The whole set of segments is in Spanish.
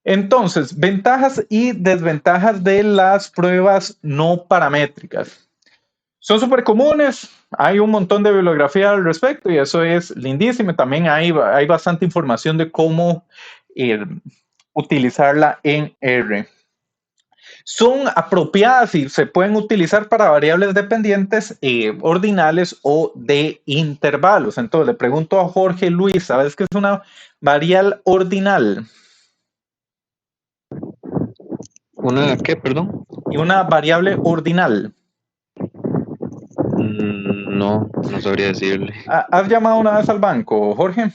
Entonces, ventajas y desventajas de las pruebas no paramétricas. Son súper comunes, hay un montón de bibliografía al respecto y eso es lindísimo. También hay bastante información de cómo utilizarla en R. Son apropiadas y se pueden utilizar para variables dependientes ordinales o de intervalos. Entonces le pregunto a Jorge Luis, ¿sabes qué es una variable ordinal? ¿Una qué, perdón? Y una variable ordinal. No, no sabría decirle. ¿Has llamado una vez al banco, Jorge?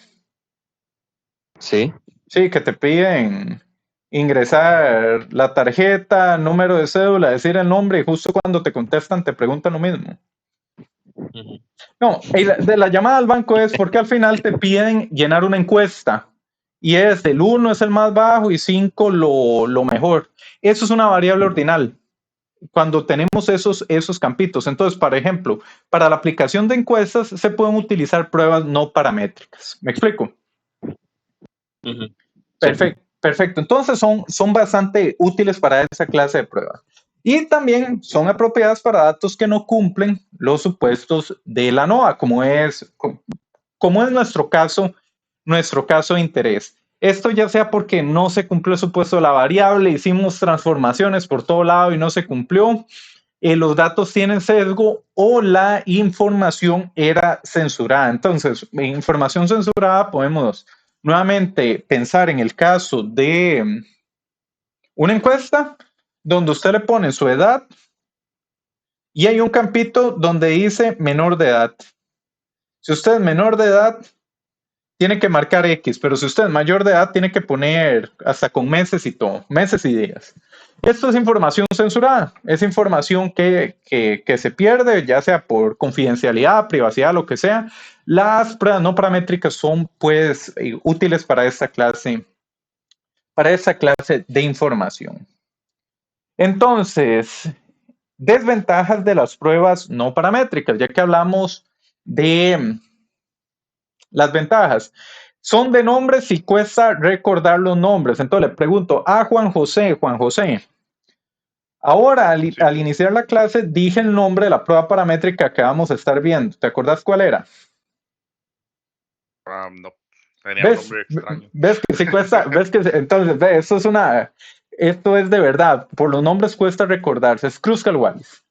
Sí. Sí, que te piden ingresar la tarjeta, número de cédula, decir el nombre y justo cuando te contestan te preguntan lo mismo. No, de la llamada al banco es porque al final te piden llenar una encuesta y es el 1 es el más bajo y 5 lo mejor. Eso es una variable ordinal cuando tenemos esos campitos. Entonces, por ejemplo, para la aplicación de encuestas se pueden utilizar pruebas no paramétricas. ¿Me explico? Perfecto, sí. Perfecto. Entonces son bastante útiles para esa clase de pruebas. Y también son apropiadas para datos que no cumplen los supuestos de la NOA, como es nuestro caso de interés. Esto ya sea porque no se cumplió el supuesto de la variable, hicimos transformaciones por todo lado y no se cumplió, los datos tienen sesgo o la información era censurada. Entonces, información censurada podemos nuevamente pensar en el caso de una encuesta donde usted le pone su edad y hay un campito donde dice menor de edad. Si usted es menor de edad, tiene que marcar X, pero si usted es mayor de edad, tiene que poner hasta con meses y todo, meses y días. Esto es información censurada, es información que se pierde, ya sea por confidencialidad, privacidad, lo que sea. Las pruebas no paramétricas son pues útiles para esta clase de información. Entonces, desventajas de las pruebas no paramétricas, ya que hablamos de las ventajas. Son de nombres y cuesta recordar los nombres. Entonces le pregunto a Juan José. Ahora, al iniciar la clase, dije el nombre de la prueba paramétrica que vamos a estar viendo. ¿Te acuerdas cuál era? No, tenía un nombre extraño. ¿Ves que sí cuesta? Entonces, esto es de verdad. Por los nombres cuesta recordarse. Es Kruskal-Wallis.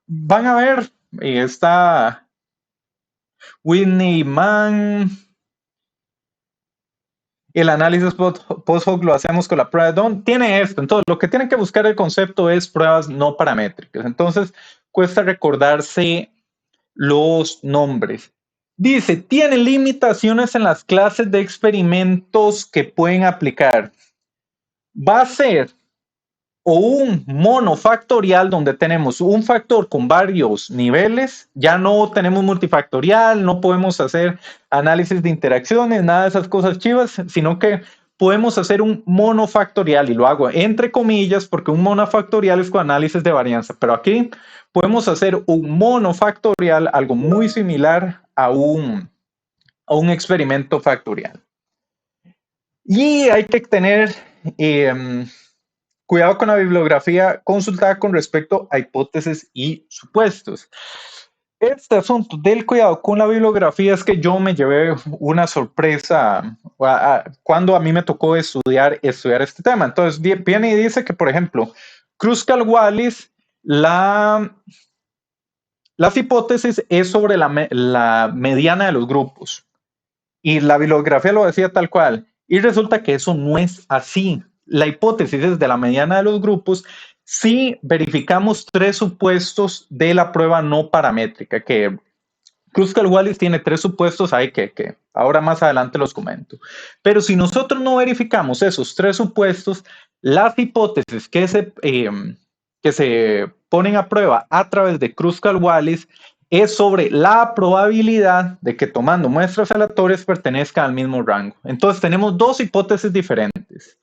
Van a ver, está Whitney Mann. El análisis post-hoc lo hacemos con la prueba de Don. Tiene esto. Entonces, lo que tienen que buscar el concepto es pruebas no paramétricas. Entonces, cuesta recordarse los nombres. Dice, tiene limitaciones en las clases de experimentos que pueden aplicar. Va a ser o un monofactorial donde tenemos un factor con varios niveles, ya no tenemos multifactorial, no podemos hacer análisis de interacciones, nada de esas cosas chivas, sino que podemos hacer un monofactorial y lo hago entre comillas porque un monofactorial es con análisis de varianza, pero aquí podemos hacer un monofactorial, algo muy similar a un experimento factorial. Y hay que tener cuidado con la bibliografía consultada con respecto a hipótesis y supuestos. Este asunto del cuidado con la bibliografía es que yo me llevé una sorpresa cuando a mí me tocó estudiar este tema. Entonces viene y dice que, por ejemplo, Kruskal-Wallis, las hipótesis es sobre la mediana de los grupos. Y la bibliografía lo decía tal cual. Y resulta que eso no es así. La hipótesis es de la mediana de los grupos si verificamos tres supuestos de la prueba no paramétrica, que Kruskal-Wallis tiene tres supuestos ahí que ahora más adelante los comento. Pero si nosotros no verificamos esos tres supuestos, las hipótesis que se ponen a prueba a través de Kruskal-Wallis es sobre la probabilidad de que tomando muestras aleatorias pertenezcan al mismo rango. Entonces tenemos dos hipótesis diferentes.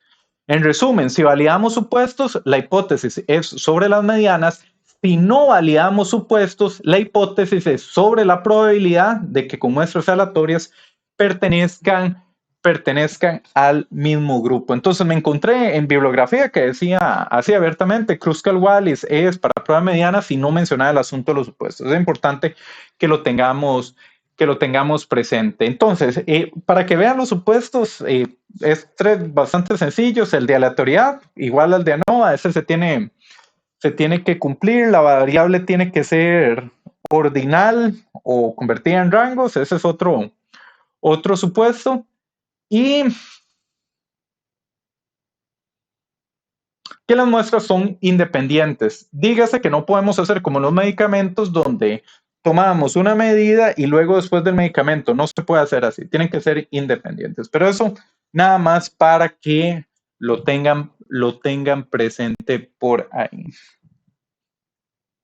En resumen, si validamos supuestos, la hipótesis es sobre las medianas. Si no validamos supuestos, la hipótesis es sobre la probabilidad de que con muestras aleatorias pertenezcan pertenezcan al mismo grupo. Entonces me encontré en bibliografía que decía así abiertamente, Kruskal-Wallis es para pruebas medianas y no mencionaba el asunto de los supuestos. Es importante que lo tengamos presente. Entonces, para que vean los supuestos, es tres bastante sencillos. El de aleatoriedad, igual al de ANOVA, ese se tiene que cumplir. La variable tiene que ser ordinal o convertida en rangos. Ese es otro supuesto. Y que las muestras son independientes. Dígase que no podemos hacer como los medicamentos donde tomamos una medida y luego después del medicamento. No se puede hacer así. Tienen que ser independientes. Pero eso nada más para que lo tengan presente por ahí.